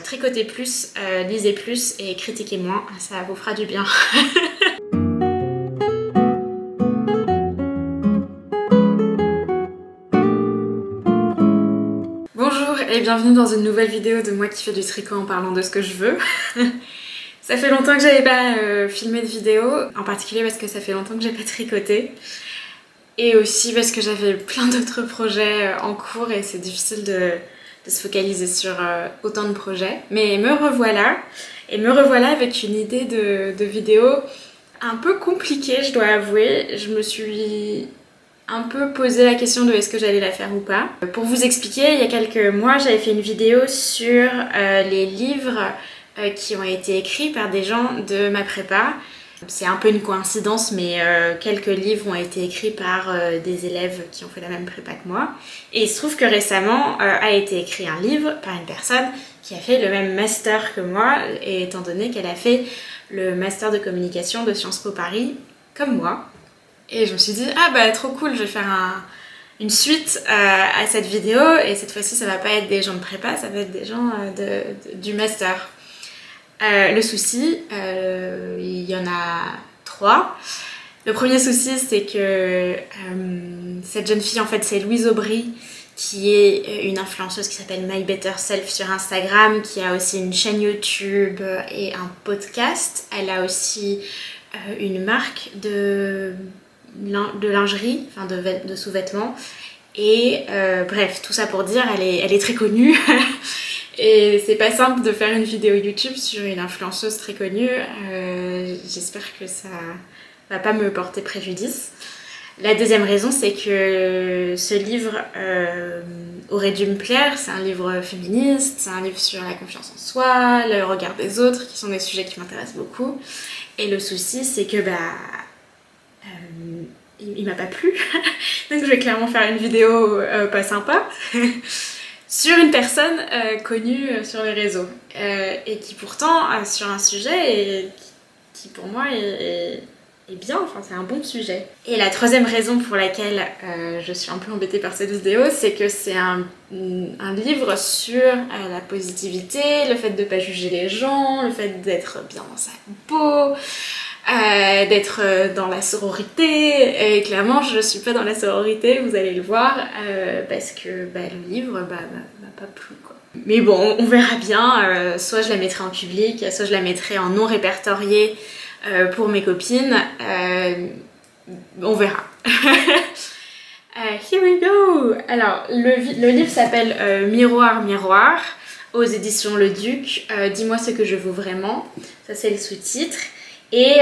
tricotez plus, lisez plus et critiquez moins, ça vous fera du bien. Bonjour et bienvenue dans une nouvelle vidéo de moi qui fais du tricot en parlant de ce que je veux. Ça fait longtemps que j'avais pas filmé de vidéo, en particulier parce que ça fait longtemps que j'ai pas tricoté. Et aussi parce que j'avais plein d'autres projets en cours et c'est difficile de se focaliser sur autant de projets. Mais me revoilà, et me revoilà avec une idée de vidéo un peu compliquée, je dois avouer. Je me suis un peu posé la question de est-ce que j'allais la faire ou pas. Pour vous expliquer, il y a quelques mois, j'avais fait une vidéo sur les livres qui ont été écrits par des gens de ma prépa. C'est un peu une coïncidence, mais quelques livres ont été écrits par des élèves qui ont fait la même prépa que moi. Et il se trouve que récemment a été écrit un livre par une personne qui a fait le même master que moi, et étant donné qu'elle a fait le master de communication de Sciences Po Paris, comme moi. Et je me suis dit, ah bah trop cool, je vais faire une suite à cette vidéo, et cette fois-ci ça va pas être des gens de prépa, ça va être des gens du master. Le souci, il y en a 3. Le premier souci, c'est que cette jeune fille, en fait, c'est Louise Aubry, qui est une influenceuse qui s'appelle My Better Self sur Instagram, qui a aussi une chaîne YouTube et un podcast. Elle a aussi une marque de lingerie, enfin de sous-vêtements. Et bref, tout ça pour dire, elle est très connue. Et c'est pas simple de faire une vidéo YouTube sur une influenceuse très connue. J'espère que ça va pas me porter préjudice. La deuxième raison, c'est que ce livre aurait dû me plaire. C'est un livre féministe, c'est un livre sur la confiance en soi, le regard des autres, qui sont des sujets qui m'intéressent beaucoup. Et le souci, c'est que il m'a pas plu. Donc je vais clairement faire une vidéo pas sympa. Sur une personne connue sur les réseaux et qui pourtant sur un sujet qui pour moi est bien, enfin c'est un bon sujet. Et la troisième raison pour laquelle je suis un peu embêtée par cette vidéo, c'est que c'est un livre sur la positivité, le fait de ne pas juger les gens, le fait d'être bien dans sa peau, d'être dans la sororité. Et clairement je suis pas dans la sororité, vous allez le voir, parce que le livre m'a pas plu quoi. Mais bon, on verra bien, soit je la mettrai en public, soit je la mettrai en non répertorié pour mes copines, on verra. Here we go. Alors le livre s'appelle Miroir Miroir aux éditions Le Duc, dis-moi ce que je vaux vraiment, ça c'est le sous-titre. Et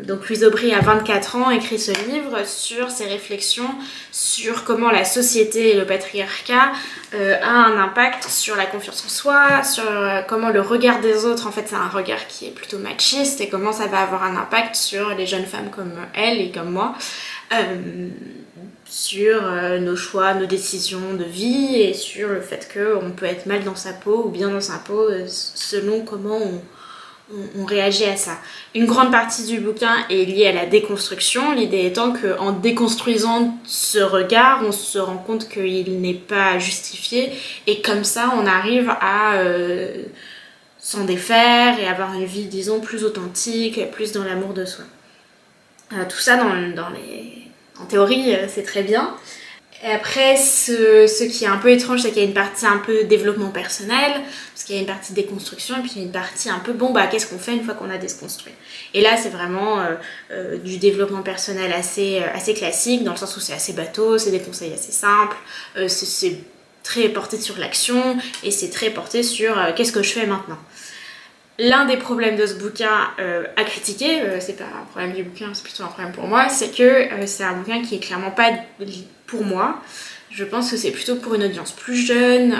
donc Louise Aubry a 24 ans, écrit ce livre sur ses réflexions sur comment la société et le patriarcat a un impact sur la confiance en soi, sur comment le regard des autres, en fait c'est un regard qui est plutôt machiste, et comment ça va avoir un impact sur les jeunes femmes comme elle et comme moi, sur nos choix, nos décisions de vie, et sur le fait qu'on peut être mal dans sa peau ou bien dans sa peau selon comment on réagit à ça. Une grande partie du bouquin est liée à la déconstruction, l'idée étant qu'en déconstruisant ce regard, on se rend compte qu'il n'est pas justifié, et comme ça on arrive à s'en défaire et avoir une vie, disons, plus authentique, plus dans l'amour de soi. Tout ça en théorie c'est très bien. Et après, ce qui est un peu étrange, c'est qu'il y a une partie un peu développement personnel, parce qu'il y a une partie déconstruction, et puis il y a une partie un peu, qu'est-ce qu'on fait une fois qu'on a déconstruit. Et là, c'est vraiment du développement personnel assez classique, dans le sens où c'est assez bateau, c'est des conseils assez simples, c'est très porté sur l'action, et c'est très porté sur qu'est-ce que je fais maintenant. L'un des problèmes de ce bouquin à critiquer, c'est pas un problème du bouquin, c'est plutôt un problème pour moi, c'est que c'est un bouquin qui est clairement pas pour moi. Je pense que c'est plutôt pour une audience plus jeune,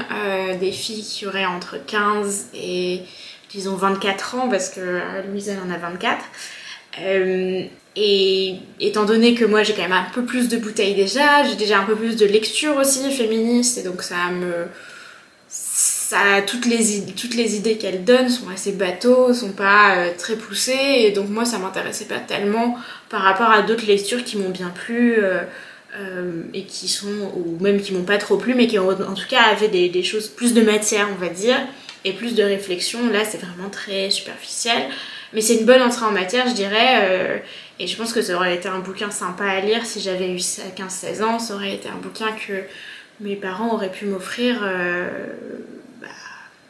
des filles qui auraient entre 15 et disons 24 ans, parce que Louise elle en a 24. Et étant donné que moi j'ai quand même un peu plus de bouteilles déjà, j'ai déjà un peu plus de lecture aussi féministe, et donc toutes les idées qu'elle donne sont assez bateaux, sont pas très poussées, et donc moi ça m'intéressait pas tellement par rapport à d'autres lectures qui m'ont bien plu et qui sont, ou même qui m'ont pas trop plu, mais qui ont, en tout cas avaient des choses, plus de matière on va dire, et plus de réflexion. Là c'est vraiment très superficiel, mais c'est une bonne entrée en matière je dirais, et je pense que ça aurait été un bouquin sympa à lire si j'avais eu 15-16 ans, ça aurait été un bouquin que mes parents auraient pu m'offrir,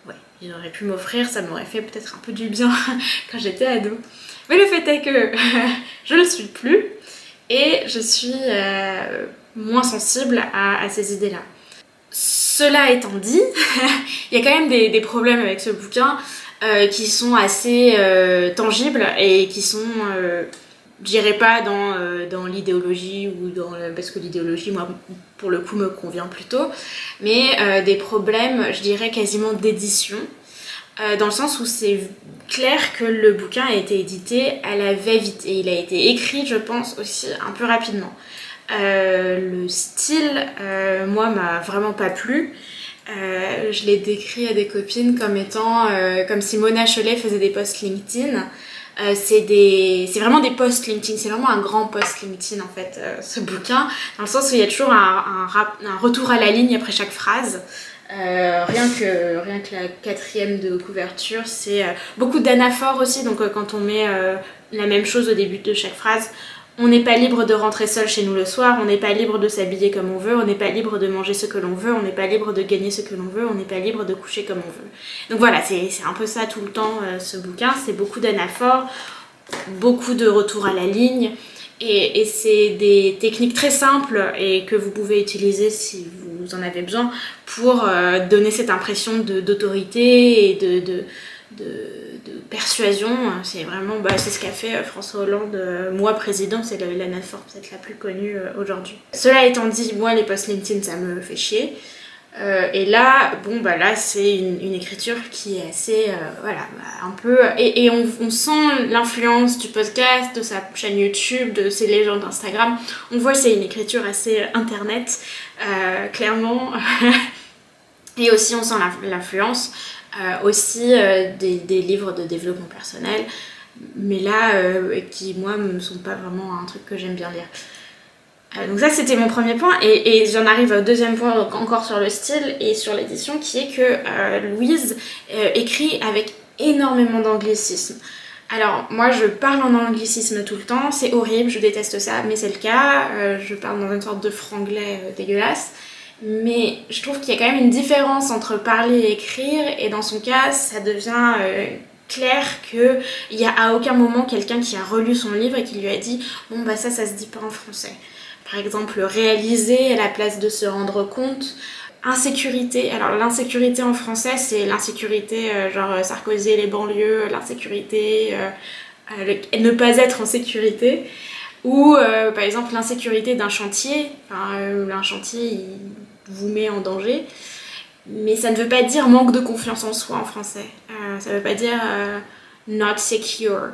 ouais, ils auraient pu m'offrir, ça m'aurait fait peut-être un peu du bien quand j'étais ado. Mais le fait est que je ne le suis plus, et je suis moins sensible à ces idées-là. Cela étant dit, il y a quand même des problèmes avec ce bouquin qui sont assez tangibles et qui sont, je dirais pas dans l'idéologie ou parce que l'idéologie, moi, pour le coup, me convient plutôt, mais des problèmes, je dirais, quasiment d'édition. Dans le sens où c'est clair que le bouquin a été édité à la va-vite et il a été écrit, je pense, aussi un peu rapidement. Le style, moi, m'a vraiment pas plu. Je l'ai décrit à des copines comme étant comme si Mona Chollet faisait des posts LinkedIn. C'est vraiment des posts LinkedIn, c'est vraiment un grand post LinkedIn en fait, ce bouquin, dans le sens où il y a toujours un retour à la ligne après chaque phrase. Rien que la 4e de couverture, c'est beaucoup d'anaphores aussi, donc quand on met la même chose au début de chaque phrase, on n'est pas libre de rentrer seul chez nous le soir, on n'est pas libre de s'habiller comme on veut, on n'est pas libre de manger ce que l'on veut, on n'est pas libre de gagner ce que l'on veut, on n'est pas libre de coucher comme on veut. Donc voilà, c'est un peu ça tout le temps ce bouquin, c'est beaucoup d'anaphores, beaucoup de retour à la ligne, et c'est des techniques très simples et que vous pouvez utiliser si vous en avez besoin pour donner cette impression d'autorité et de persuasion. C'est vraiment, c'est ce qu'a fait François Hollande, moi président, c'est l'anaphore peut-être la plus connue aujourd'hui. Cela étant dit, moi les posts LinkedIn ça me fait chier. Et là, là c'est une écriture qui est assez, voilà, un peu, et on sent l'influence du podcast, de sa chaîne YouTube, de ses légendes Instagram. On voit que c'est une écriture assez internet, clairement. Et aussi on sent l'influence aussi des livres de développement personnel, mais là qui moi ne sont pas vraiment un truc que j'aime bien lire. Donc ça c'était mon premier point, et j'en arrive au deuxième point, donc encore sur le style et sur l'édition, qui est que Louise écrit avec énormément d'anglicisme. Alors moi je parle en anglicisme tout le temps, c'est horrible, je déteste ça, mais c'est le cas, je parle dans une sorte de franglais dégueulasse. Mais je trouve qu'il y a quand même une différence entre parler et écrire, et dans son cas ça devient clair qu'il n'y a à aucun moment quelqu'un qui a relu son livre et qui lui a dit bon bah ça se dit pas en français. Par exemple, réaliser à la place de se rendre compte. Insécurité, alors l'insécurité en français c'est l'insécurité genre Sarkozy et les banlieues, l'insécurité, ne pas être en sécurité, ou par exemple l'insécurité d'un chantier, un chantier il vous met en danger, mais ça ne veut pas dire manque de confiance en soi en français, ça ne veut pas dire not secure.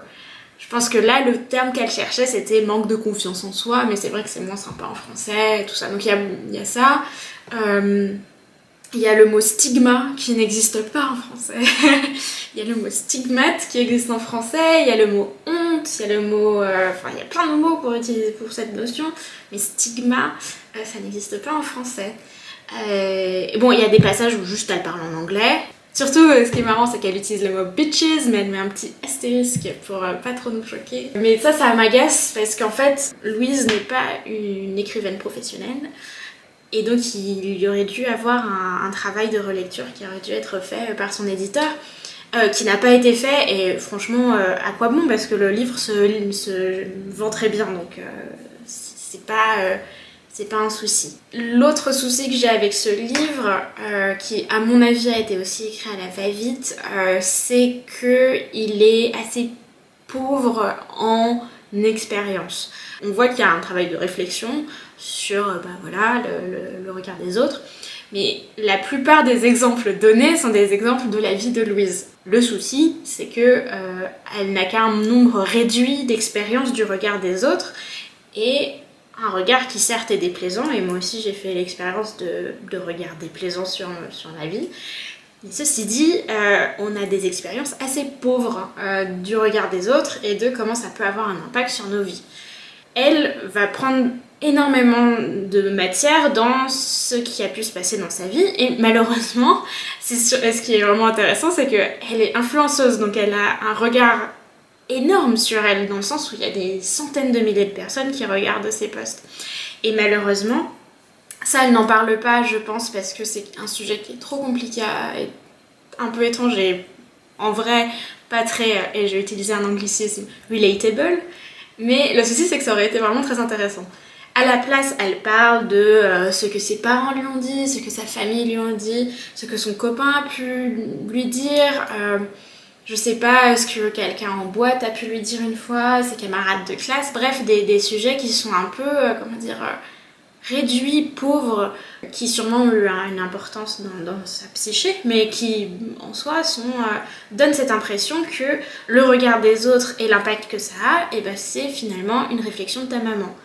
Je pense que là, le terme qu'elle cherchait, c'était manque de confiance en soi, mais c'est vrai que c'est moins sympa en français et tout ça. Donc il y a ça. Il y a le mot stigma qui n'existe pas en français. Il y a le mot stigmate qui existe en français. Il y a le mot honte. Il y a le mot... il y a plein de mots pour utiliser pour cette notion. Mais stigma, ça n'existe pas en français. Bon, il y a des passages où juste elle parle en anglais. Surtout, ce qui est marrant, c'est qu'elle utilise le mot bitches, mais elle met un petit astérisque pour pas trop nous choquer. Mais ça m'agace parce qu'en fait, Louise n'est pas une écrivaine professionnelle. Et donc, il y aurait dû avoir un travail de relecture qui aurait dû être fait par son éditeur, qui n'a pas été fait. Et franchement, à quoi bon? Parce que le livre se vend très bien, donc c'est pas un souci. L'autre souci que j'ai avec ce livre, qui à mon avis a été aussi écrit à la va-vite, c'est qu'il est assez pauvre en expérience. On voit qu'il y a un travail de réflexion sur voilà, le regard des autres, mais la plupart des exemples donnés sont des exemples de la vie de Louise. Le souci, c'est que elle n'a qu'un nombre réduit d'expériences du regard des autres, et un regard qui certes est déplaisant, et moi aussi j'ai fait l'expérience de regard déplaisant sur la vie. Mais ceci dit, on a des expériences assez pauvres du regard des autres et de comment ça peut avoir un impact sur nos vies. elle va prendre énormément de matière dans ce qui a pu se passer dans sa vie, et malheureusement, ce qui est vraiment intéressant, c'est qu'elle est influenceuse, donc elle a un regard énorme sur elle, dans le sens où il y a des centaines de milliers de personnes qui regardent ses posts. Et malheureusement, ça, elle n'en parle pas, je pense, parce que c'est un sujet qui est trop compliqué et un peu étrange, et en vrai, pas très, et j'ai utilisé un anglicisme, relatable, mais le souci, c'est que ça aurait été vraiment très intéressant. À la place, elle parle de ce que ses parents lui ont dit, ce que sa famille lui ont dit, ce que son copain a pu lui dire, je sais pas, ce que quelqu'un en boîte a pu lui dire une fois, ses camarades de classe, bref, des sujets qui sont un peu, comment dire, réduits, pauvres, qui sûrement ont eu une importance dans sa psyché, mais qui en soi donnent cette impression que le regard des autres et l'impact que ça a, et ben c'est finalement une réflexion de ta maman.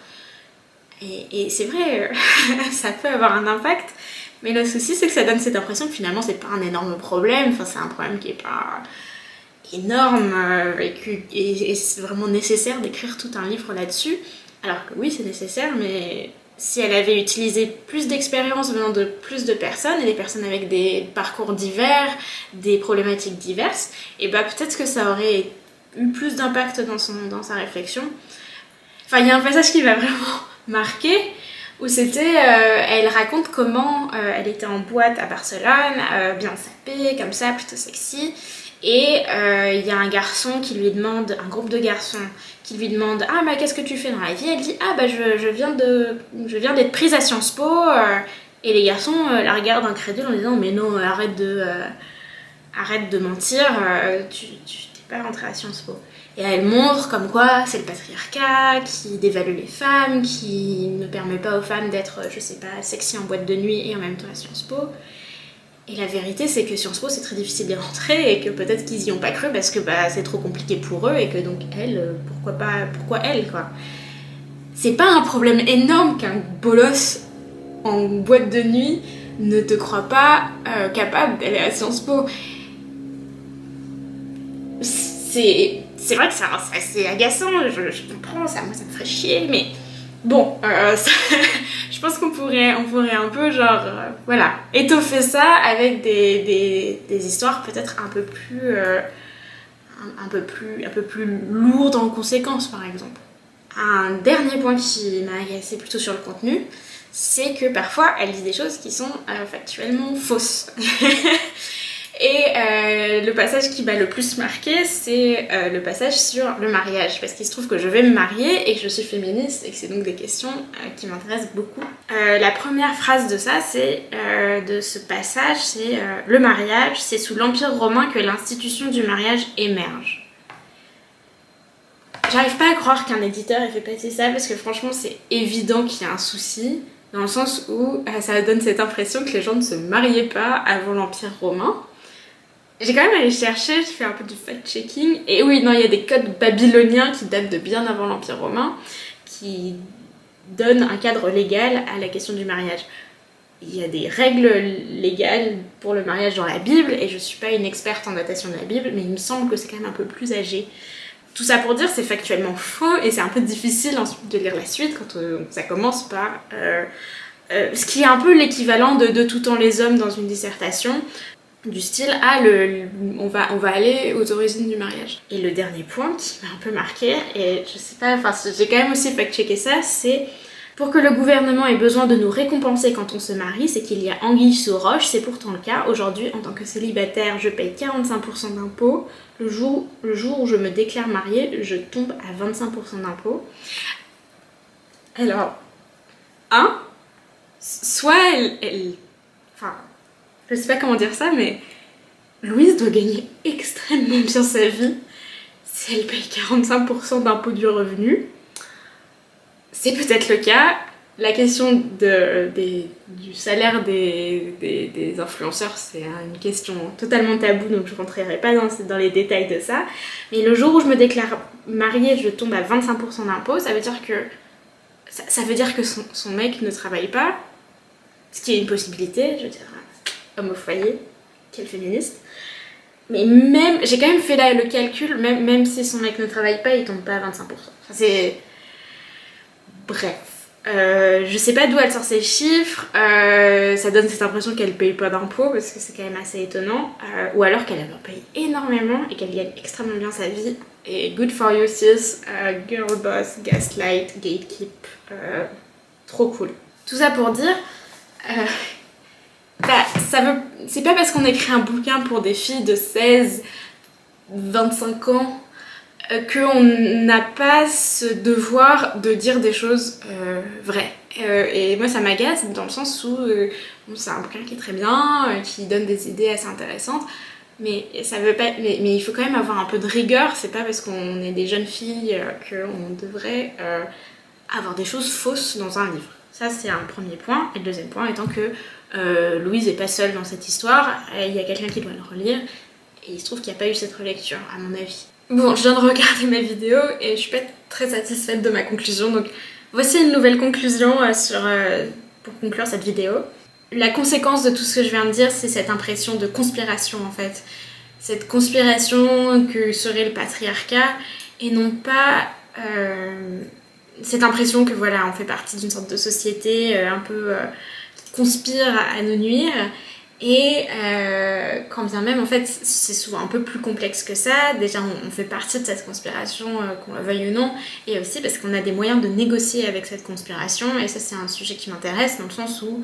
Et c'est vrai, ça peut avoir un impact, mais le souci c'est que ça donne cette impression que finalement c'est pas un énorme problème, enfin c'est un problème qui est pas énorme, et c'est vraiment nécessaire d'écrire tout un livre là-dessus, alors que oui c'est nécessaire, mais si elle avait utilisé plus d'expériences venant de plus de personnes, et des personnes avec des parcours divers, des problématiques diverses, et bah peut-être que ça aurait eu plus d'impact dans sa réflexion. Enfin il y a un passage qui m'a vraiment marquée, où c'était, elle raconte comment elle était en boîte à Barcelone, bien sapée, comme ça, plutôt sexy, et il y a un garçon qui lui demande, un groupe de garçons, qui lui demande « Ah, mais qu'est-ce que tu fais dans la vie ?» Elle dit « Ah, bah je viens d'être prise à Sciences Po. » Et les garçons la regardent incrédules en disant « Mais non, arrête de mentir, tu t'es pas rentrée à Sciences Po. » Et elle montre comme quoi c'est le patriarcat qui dévalue les femmes, qui ne permet pas aux femmes d'être, je sais pas, sexy en boîte de nuit et en même temps à Sciences Po. Et la vérité, c'est que Sciences Po, c'est très difficile d'y rentrer, et que peut-être qu'ils y ont pas cru parce que bah, c'est trop compliqué pour eux, et que donc elle, pourquoi elle, quoi. C'est pas un problème énorme qu'un bolos en boîte de nuit ne te croit pas capable d'aller à Sciences Po. C'est vrai que c'est assez agaçant, je comprends, ça, moi ça me ferait chier, mais bon, je pense qu'on pourrait un peu genre, voilà, étoffer ça avec des histoires peut-être un peu plus lourdes en conséquences, par exemple. Un dernier point qui m'a agacé plutôt sur le contenu, c'est que parfois elle dit des choses qui sont factuellement fausses. Et le passage qui m'a le plus marqué, c'est le passage sur le mariage, parce qu'il se trouve que je vais me marier et que je suis féministe, et que c'est donc des questions qui m'intéressent beaucoup. La première phrase de ça, de ce passage, c'est le mariage, c'est sous l'Empire romain que l'institution du mariage émerge. J'arrive pas à croire qu'un éditeur ait fait passer ça, parce que franchement c'est évident qu'il y a un souci, dans le sens où ça donne cette impression que les gens ne se mariaient pas avant l'Empire romain. J'ai quand même allé chercher, j'ai fait un peu du fact-checking, et oui, non, il y a des codes babyloniens qui datent de bien avant l'Empire romain, qui donnent un cadre légal à la question du mariage. Il y a des règles légales pour le mariage dans la Bible, et je suis pas une experte en datation de la Bible, mais il me semble que c'est quand même un peu plus âgé. Tout ça pour dire, c'est factuellement faux, et c'est un peu difficile ensuite de lire la suite quand ça commence par ce qui est un peu l'équivalent de Tout temps les hommes dans une dissertation, du style on va aller aux origines du mariage. Et le dernier point qui m'a un peu marqué, et je sais pas, enfin j'ai quand même aussi fact-checké ça, c'est pour que le gouvernement ait besoin de nous récompenser quand on se marie, c'est qu'il y a anguille sous roche, c'est pourtant le cas. Aujourd'hui, en tant que célibataire, je paye 45% d'impôts. Le jour où je me déclare mariée, je tombe à 25% d'impôts. Alors, soit enfin, je sais pas comment dire ça, mais Louise doit gagner extrêmement bien sa vie si elle paye 45% d'impôt du revenu. C'est peut-être le cas. La question du salaire des influenceurs, c'est une question totalement taboue, donc je rentrerai pas dans les détails de ça. Mais le jour où je me déclare mariée, je tombe à 25% d'impôt, ça veut dire que son mec ne travaille pas, ce qui est une possibilité, je veux dire, homme au foyer, quelle féministe. Mais même, j'ai quand même fait le calcul, même si son mec ne travaille pas, il tombe pas à 25%. Enfin, Bref. Je sais pas d'où elle sort ces chiffres, ça donne cette impression qu'elle paye pas d'impôts parce que c'est quand même assez étonnant, ou alors qu'elle en paye énormément et qu'elle gagne extrêmement bien sa vie. Et good for you sis, girl boss, gaslight, gatekeep, trop cool. Tout ça pour dire, c'est pas parce qu'on écrit un bouquin pour des filles de 16, 25 ans qu'on n'a pas ce devoir de dire des choses vraies. Et moi ça m'agace dans le sens où bon, c'est un bouquin qui est très bien, qui donne des idées assez intéressantes, mais ça veut pas. Mais il faut quand même avoir un peu de rigueur, c'est pas parce qu'on est des jeunes filles qu'on devrait avoir des choses fausses dans un livre. Ça c'est un premier point. Et le deuxième point étant que Louise est pas seule dans cette histoire, il y a quelqu'un qui doit le relire, et il se trouve qu'il n'y a pas eu cette relecture à mon avis. Bon, je viens de regarder ma vidéo et je suis pas très satisfaite de ma conclusion, donc voici une nouvelle conclusion pour conclure cette vidéo. La conséquence de tout ce que je viens de dire, c'est cette impression de conspiration en fait. Cette conspiration que serait le patriarcat et non pas cette impression que voilà, on fait partie d'une sorte de société un peu qui conspire à nous nuire. Et quand bien même, en fait, c'est souvent un peu plus complexe que ça. Déjà, on fait partie de cette conspiration, qu'on le veuille ou non, et aussi parce qu'on a des moyens de négocier avec cette conspiration, et ça, c'est un sujet qui m'intéresse, dans le sens où,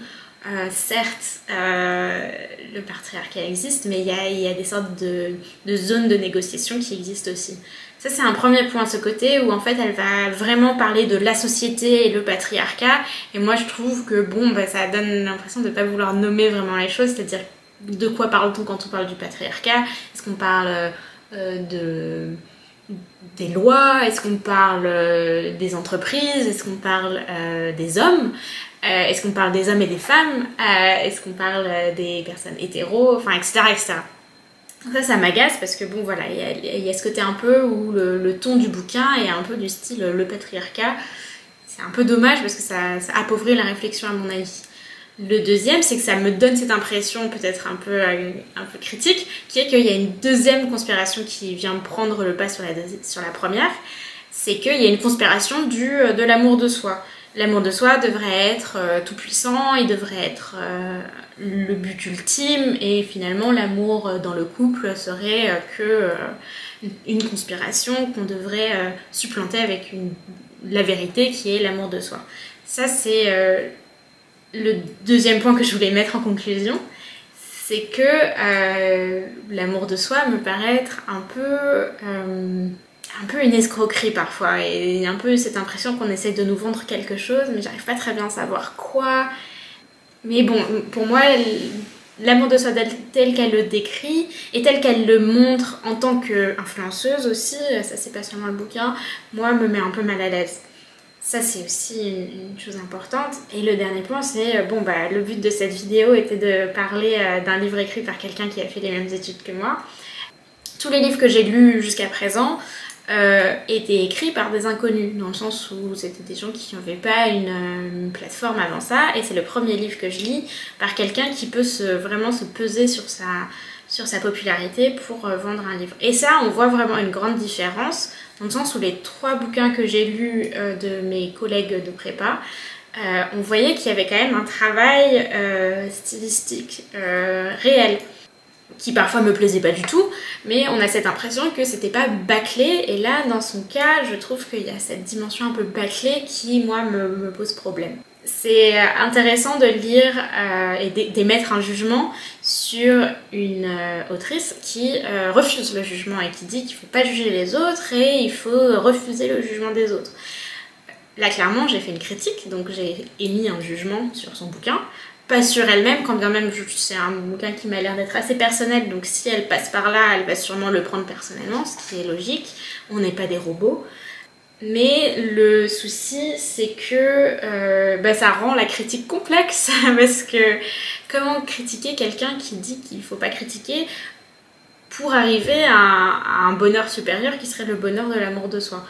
certes, le patriarcat existe, mais il y a des sortes de zones de négociation qui existent aussi. Ça, c'est un premier point, ce côté où en fait elle va vraiment parler de la société et le patriarcat. Et moi, je trouve que bon, bah, ça donne l'impression de ne pas vouloir nommer vraiment les choses, c'est-à-dire de quoi parle-t-on quand on parle du patriarcat? Est-ce qu'on parle des lois? Est-ce qu'on parle des entreprises? Est-ce qu'on parle des hommes? Est-ce qu'on parle des hommes et des femmes? Est-ce qu'on parle des personnes hétéros? Enfin, etc., etc. Ça m'agace parce que bon voilà, il y a ce côté un peu où le ton du bouquin est un peu du style le patriarcat. C'est un peu dommage parce que ça appauvrit la réflexion à mon avis. Le deuxième, c'est que ça me donne cette impression peut-être un peu critique, qui est qu'il y a une deuxième conspiration qui vient prendre le pas sur la première. C'est qu'il y a une conspiration de l'amour de soi. L'amour de soi devrait être tout puissant, il devrait être le but ultime, et finalement l'amour dans le couple serait une conspiration qu'on devrait supplanter avec la vérité qui est l'amour de soi. Ça c'est le deuxième point que je voulais mettre en conclusion, c'est que l'amour de soi me paraît être un peu une escroquerie parfois, et un peu cette impression qu'on essaye de nous vendre quelque chose, mais j'arrive pas très bien à savoir quoi. Mais bon, pour moi, l'amour de soi tel qu'elle le décrit, et tel qu'elle le montre en tant qu'influenceuse aussi, ça c'est pas seulement le bouquin, moi me met un peu mal à l'aise. Ça c'est aussi une chose importante. Et le dernier point, c'est, bon bah le but de cette vidéo était de parler d'un livre écrit par quelqu'un qui a fait les mêmes études que moi. Tous les livres que j'ai lus jusqu'à présent étaient écrits par des inconnus, dans le sens où c'était des gens qui n'avaient pas une plateforme avant ça, et c'est le premier livre que je lis par quelqu'un qui peut vraiment se peser sur sa popularité pour vendre un livre. Et ça, on voit vraiment une grande différence, dans le sens où les 3 bouquins que j'ai lus de mes collègues de prépa, on voyait qu'il y avait quand même un travail stylistique réel, qui parfois me plaisait pas du tout, mais on a cette impression que c'était pas bâclé, et là dans son cas je trouve qu'il y a cette dimension un peu bâclée qui moi me pose problème. C'est intéressant de lire et d'émettre un jugement sur une autrice qui refuse le jugement et qui dit qu'il faut pas juger les autres et il faut refuser le jugement des autres. Là clairement j'ai fait une critique, donc j'ai émis un jugement sur son bouquin, pas sur elle-même, quand bien même c'est un bouquin qui m'a l'air d'être assez personnel, donc si elle passe par là, elle va sûrement le prendre personnellement, ce qui est logique, on n'est pas des robots. Mais le souci, c'est que ça rend la critique complexe, parce que comment critiquer quelqu'un qui dit qu'il ne faut pas critiquer pour arriver à un bonheur supérieur qui serait le bonheur de l'amour de soi?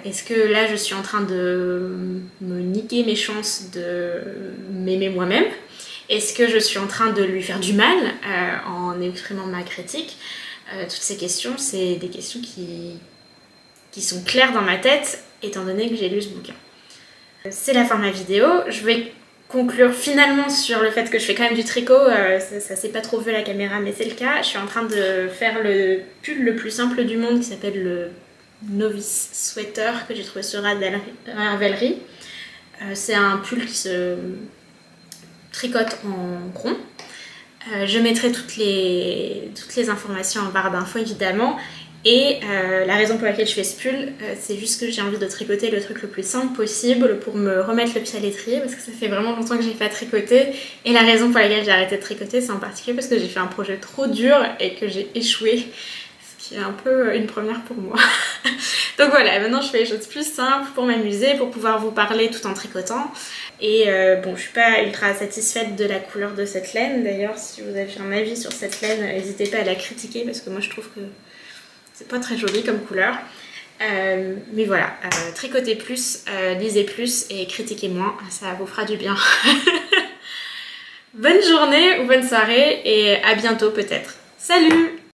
Est-ce que là je suis en train de me niquer mes chances de m'aimer moi-même? Est-ce que je suis en train de lui faire du mal en exprimant ma critique? Toutes ces questions, c'est des questions qui sont claires dans ma tête étant donné que j'ai lu ce bouquin. C'est la fin de ma vidéo. Je vais conclure finalement sur le fait que je fais quand même du tricot. Ça s'est pas trop vu à la caméra, mais c'est le cas. Je suis en train de faire le pull le plus simple du monde qui s'appelle le Novice Sweater que j'ai trouvé sur Ravelry. C'est un pull qui se tricote en rond. Je mettrai toutes les informations en barre d'infos évidemment. Et la raison pour laquelle je fais ce pull, c'est juste que j'ai envie de tricoter le truc le plus simple possible pour me remettre le pied à l'étrier parce que ça fait vraiment longtemps que j'ai pas tricoté. Et la raison pour laquelle j'ai arrêté de tricoter, c'est en particulier parce que j'ai fait un projet trop dur et que j'ai échoué. Ce qui est un peu une première pour moi. Donc voilà, maintenant je fais les choses plus simples pour m'amuser, pour pouvoir vous parler tout en tricotant. Et bon, je suis pas ultra satisfaite de la couleur de cette laine. D'ailleurs, si vous avez un avis sur cette laine, n'hésitez pas à la critiquer parce que moi je trouve que c'est pas très joli comme couleur. Mais voilà, tricotez plus, lisez plus et critiquez moins, ça vous fera du bien. Bonne journée ou bonne soirée et à bientôt peut-être. Salut!